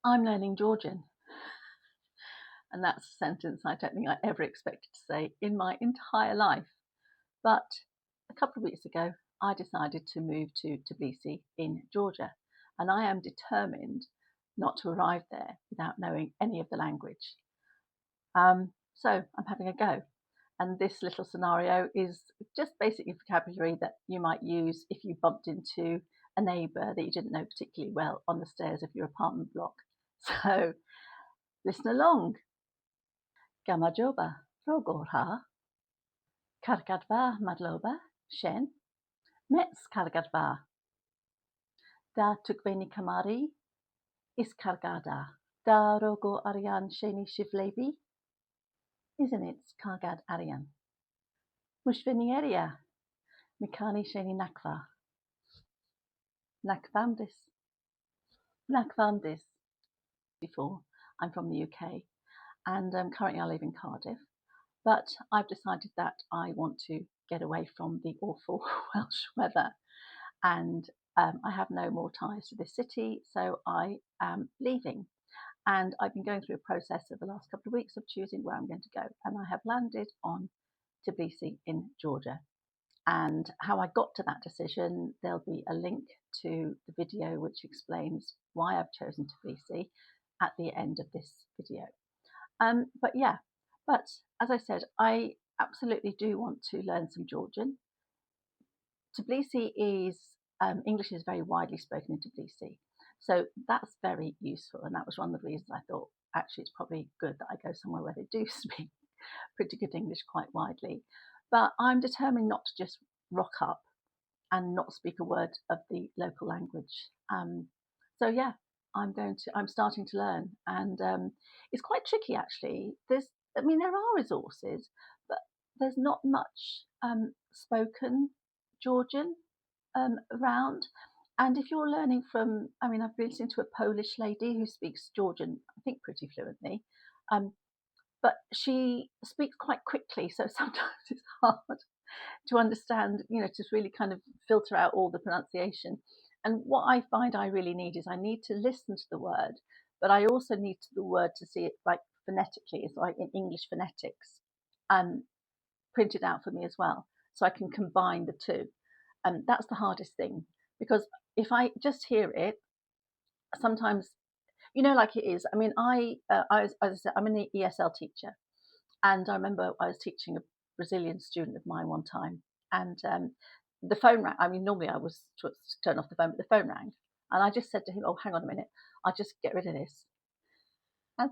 I'm learning Georgian. And that's a sentence I don't think I ever expected to say in my entire life. But a couple of weeks ago, I decided to move to Tbilisi in Georgia. And I am determined not to arrive there without knowing any of the language. So I'm having a go. And this little scenario is just basically vocabulary that you might use if you bumped into a neighbour that you didn't know particularly well on the stairs of your apartment block. So listen along. Gamajoba, Rogorha, Kargadva Madloba, Shen, Mets Kargadva, Da Tukveni Kamari, Iskargada, Da Rogo Aryan Sheni Shivlevi, isn't it Kargad Aryan? Mushvinieria, Mikani Sheni Nakva, Nakvamdis, Nakvamdis. Before, I'm from the UK and currently I live in Cardiff, but I've decided that I want to get away from the awful Welsh weather and I have no more ties to this city, so I am leaving. And I've been going through a process over the last couple of weeks of choosing where I'm going to go, and I have landed on Tbilisi in Georgia. And how I got to that decision, there'll be a link to the video which explains why I've chosen Tbilisi at the end of this video. But as I said, I absolutely do want to learn some Georgian. Tbilisi is English is very widely spoken in Tbilisi, so that's very useful. And that was one of the reasons I thought actually it's probably good that I go somewhere where they do speak pretty good English quite widely. But I'm determined not to just rock up and not speak a word of the local language. So yeah, I'm starting to learn, and it's quite tricky actually. There are resources, but there's not much spoken Georgian around. And if you're learning from, I've been listening to a Polish lady who speaks Georgian, I think pretty fluently, but she speaks quite quickly, so sometimes it's hard to understand, to really kind of filter out all the pronunciation. And what I find I really need is I need to listen to the word, but I also need the word to see it like phonetically. It's like in English phonetics, printed out for me as well, so I can combine the two. And that's the hardest thing, because if I just hear it, sometimes, like it is. I'm an ESL teacher, and I remember I was teaching a Brazilian student of mine one time, and the phone rang. Normally I was to turn off the phone, but the phone rang, and I just said to him, "Oh, hang on a minute, I'll just get rid of this." And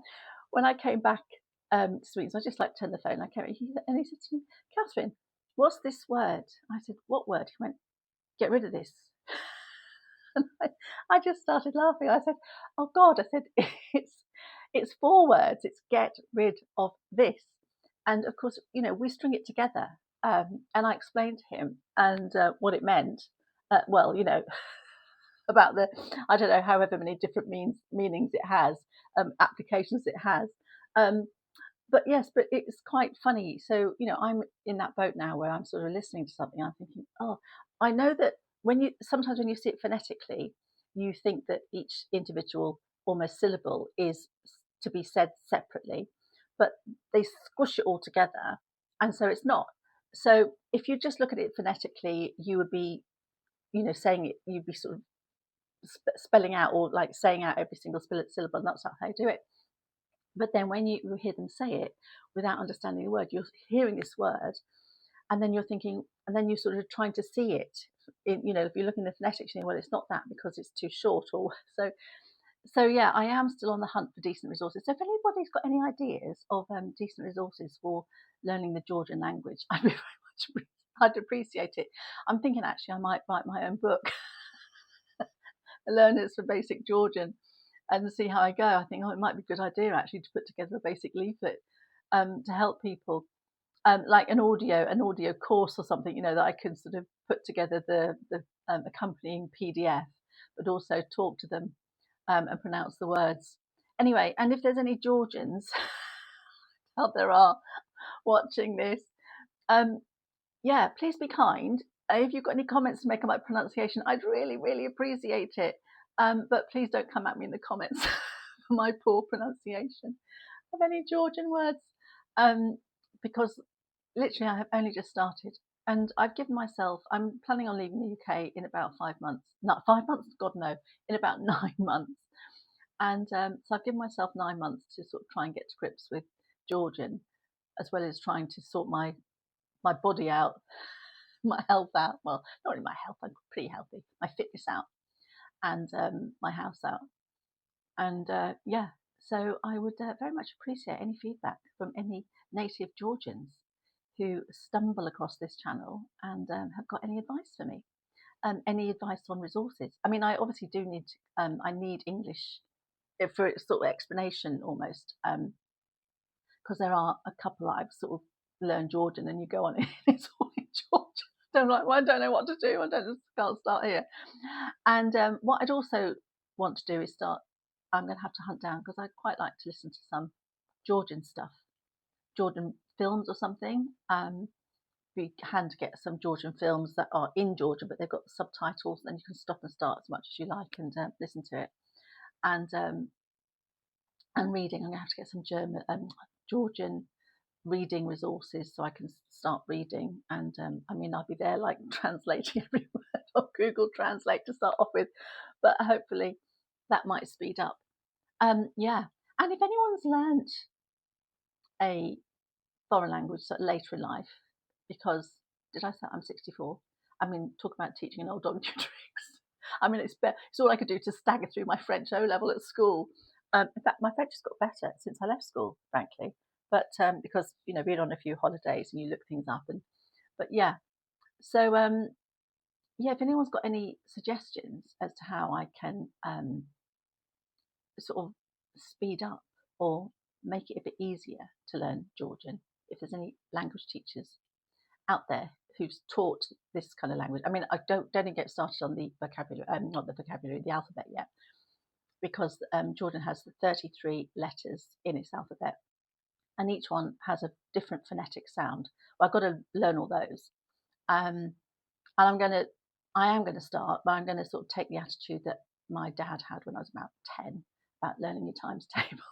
when I came back to Sweden, so I just turned the phone. And he said to me, "Catherine, what's this word?" I said, "What word?" He went, "Get rid of this." And I just started laughing. I said, "Oh God!" I said, "It's 4 words. It's get rid of this." And of course, we string it together. And I explained to him and what it meant. About the, I don't know, however many different meanings it has, applications it has. But yes, but it's quite funny. So, I'm in that boat now where I'm sort of listening to something. I'm thinking, oh, I know that sometimes when you see it phonetically, you think that each individual almost syllable is to be said separately, but they squish it all together. And so it's not. So if you just look at it phonetically, you would be, saying it, you'd be sort of spelling out or saying out every single syllable, and that's not how you do it. But then when you hear them say it without understanding the word, you're hearing this word, and then you're thinking, and then you're sort of trying to see it. If you're looking at the phonetics, you think, well, it's not that because it's too short, or so. So yeah, I am still on the hunt for decent resources. So if anybody's got any ideas of decent resources for learning the Georgian language, I'd appreciate it. I'm thinking actually I might write my own book, Learners for Basic Georgian, and see how I go. I think, it might be a good idea actually to put together a basic leaflet to help people, like an audio course or something, that I can sort of put together the accompanying PDF, but also talk to them and pronounce the words. Anyway, and if there's any Georgians out there are watching this, please be kind. If you've got any comments to make about pronunciation, I'd really, really appreciate it. But please don't come at me in the comments for my poor pronunciation of any Georgian words, because literally I have only just started. And I've given myself, I'm planning on leaving the UK in about 5 months. Not 5 months, God no, in about 9 months. And so I've given myself 9 months to sort of try and get to grips with Georgian, as well as trying to sort my body out, my health out. Well, not really my health, I'm pretty healthy. My fitness out, and my house out. And yeah, so I would very much appreciate any feedback from any native Georgians who stumble across this channel and have got any advice for me. Any advice on resources? I mean, I obviously do need, I need English for sort of explanation almost, because there are a couple that I've sort of learned Georgian and you go on it, it's all in Georgian. I'm like, well, I don't know what to do. Can't start here. And what I'd also want to do is I'm going to have to hunt down, because I'd quite like to listen to some Georgian stuff, Georgian films or something. We can get some Georgian films that are in Georgian, but they've got the subtitles, and you can stop and start as much as you like and listen to it. And reading, I'm going to have to get some Georgian reading resources so I can start reading. And I mean, I'll be there like translating every word on Google Translate to start off with, but hopefully that might speed up. Yeah, and if anyone's learnt a foreign language later in life, because did I say I'm 64? I mean, talk about teaching an old dog new tricks. I mean, it's all I could do to stagger through my French O level at school. In fact, my French has got better since I left school, frankly. But because being on a few holidays and you look things up, but yeah. So yeah, if anyone's got any suggestions as to how I can sort of speed up or make it a bit easier to learn Georgian, if there's any language teachers out there who's taught this kind of language. I mean, I don't even get started on the vocabulary, not the vocabulary, the alphabet yet, because Georgian has 33 letters in its alphabet, and each one has a different phonetic sound. Well, I've got to learn all those, and I am going to start, but I'm going to sort of take the attitude that my dad had when I was about 10, about learning your times tables.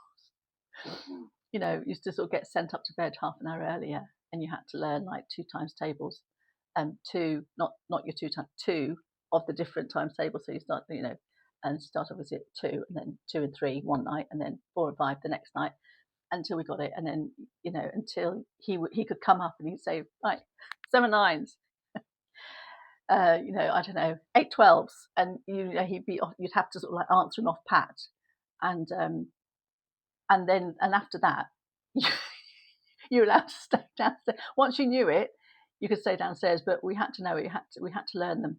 Used to sort of get sent up to bed half an hour earlier, and you had to learn like 2 times tables, two, not your 2 times, 2 of the different times tables. So you start, and start obviously at 2, and then 2 and 3 one night, and then 4 and 5 the next night, until we got it. And then, until he could come up and he'd say, right, 7 9s, I don't know, 8 12s, and you'd have to sort of like answer him off pat, and after that, you're allowed to stay downstairs. Once you knew it, you could stay downstairs, but we had to know it. We had to learn them.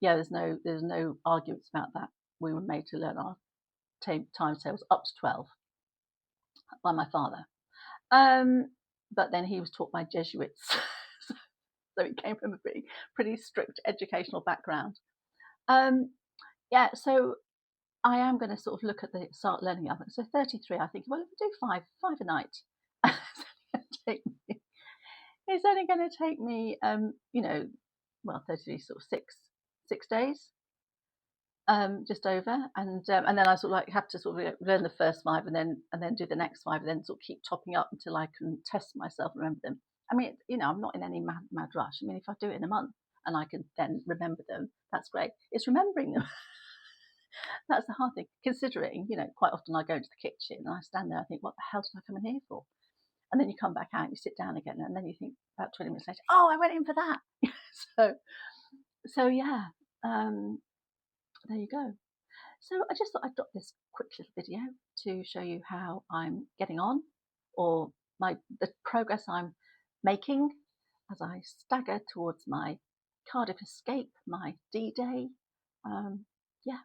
Yeah, there's no arguments about that. We were made to learn our times tables up to 12 by my father. But then he was taught by Jesuits, so he came from a pretty strict educational background. Yeah, so I am going to sort of look at start learning of it. So 33, I think, well, if I do five a night, it's only going to take me, 33, sort of 6 days, just over, and then I sort of like have to sort of learn the first 5 and then do the next 5, and then sort of keep topping up until I can test myself and remember them. I mean, I'm not in any mad rush. I mean, if I do it in a month and I can then remember them, that's great. It's remembering them. That's the hard thing, considering, quite often I go into the kitchen and I stand there, I think, what the hell did I come in here for? And then you come back out, you sit down again, and then you think about 20 minutes later, oh, I went in for that. So yeah, there you go. So I just thought I'd drop this quick little video to show you how I'm getting on, or the progress I'm making as I stagger towards my Cardiff escape, my D-Day. Yeah.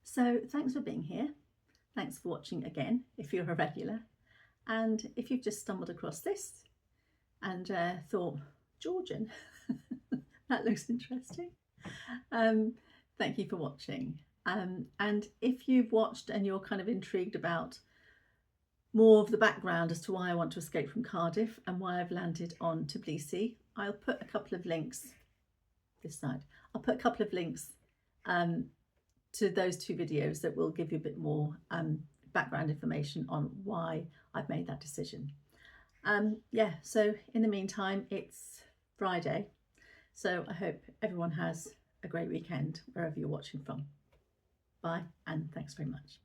So thanks for being here. Thanks for watching again, if you're a regular. And if you've just stumbled across this and thought, Georgian, that looks interesting, thank you for watching. And if you've watched and you're kind of intrigued about more of the background as to why I want to escape from Cardiff and why I've landed on Tbilisi, I'll put a couple of links this side. I'll put a couple of links to those two videos that will give you a bit more background information on why I've made that decision. Yeah, so in the meantime, it's Friday, so I hope everyone has a great weekend wherever you're watching from. Bye, and thanks very much.